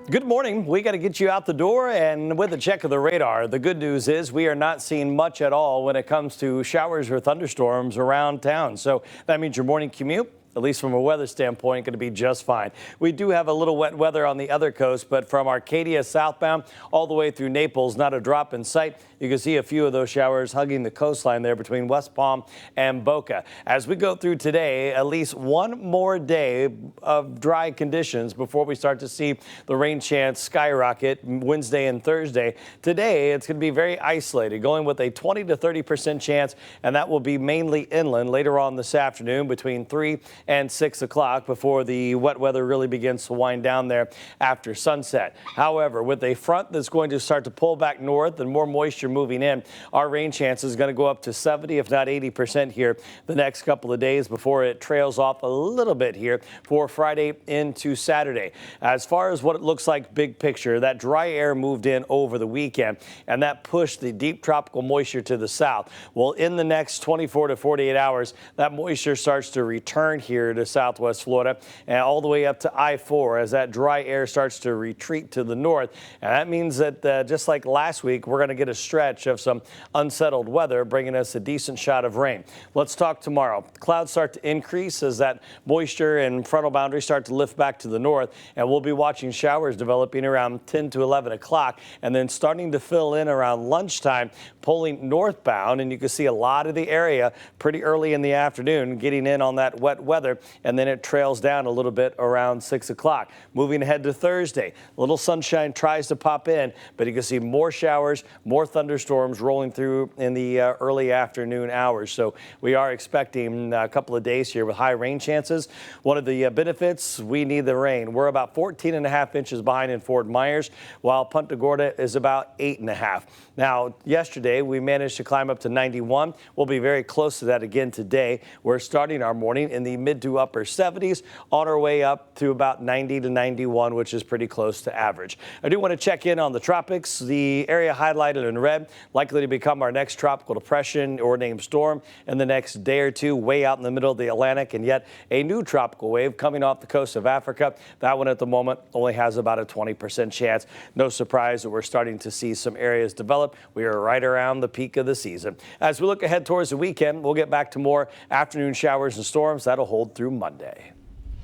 Good morning. We got to get you out the door and with a check of the radar. The good news is we are not seeing much at all when it comes to showers or thunderstorms around town. So that means your morning commute, at least from a weather standpoint, going to be just fine. We do have a little wet weather on the other coast, but from Arcadia southbound all the way through Naples, not a drop in sight. You can see a few of those showers hugging the coastline there between West Palm and Boca. As we go through today, at least one more day of dry conditions before we start to see the rain chance skyrocket Wednesday and Thursday. Today, it's going to be very isolated, going with a 20 to 30% chance, and that will be mainly inland later on this afternoon between 3 and 6 o'clock before the wet weather really begins to wind down there after sunset. However, with a front that's going to start to pull back north and more moisture moving in, our rain chance is going to go up to 70, if not 80% here the next couple of days before it trails off a little bit here for Friday into Saturday. As far as what it looks like big picture, that dry air moved in over the weekend and that pushed the deep tropical moisture to the south. Well, in the next 24 to 48 hours, that moisture starts to return here to southwest Florida and all the way up to I-4 as that dry air starts to retreat to the north. And that means that just like last week, we're going to get a stretch of some unsettled weather, bringing us a decent shot of rain. Let's talk tomorrow. Clouds start to increase as that moisture and frontal boundaries start to lift back to the north, and we'll be watching showers developing around 10 to 11 o'clock and then starting to fill in around lunchtime, pulling northbound. And you can see a lot of the area pretty early in the afternoon getting in on that wet weather, and then it trails down a little bit around 6 o'clock. Moving ahead to Thursday, a little sunshine tries to pop in, but you can see more showers, more thunderstorms rolling through in the early afternoon hours. So we are expecting a couple of days here with high rain chances. One of the benefits, we need the rain. We're about 14.5 inches behind in Fort Myers, while Punta Gorda is about 8.5. Now, yesterday we managed to climb up to 91. We'll be very close to that again today. We're starting our morning in the mid to upper 70s on our way up to about 90 to 91, which is pretty close to average. I do want to check in on the tropics. The area highlighted in red likely to become our next tropical depression or named storm in the next day or two, way out in the middle of the Atlantic, and yet a new tropical wave coming off the coast of Africa. That one at the moment only has about a 20% chance. No surprise that we're starting to see some areas develop. We are right around the peak of the season. As we look ahead towards the weekend, we'll get back to more afternoon showers and storms. That'll hold through Monday.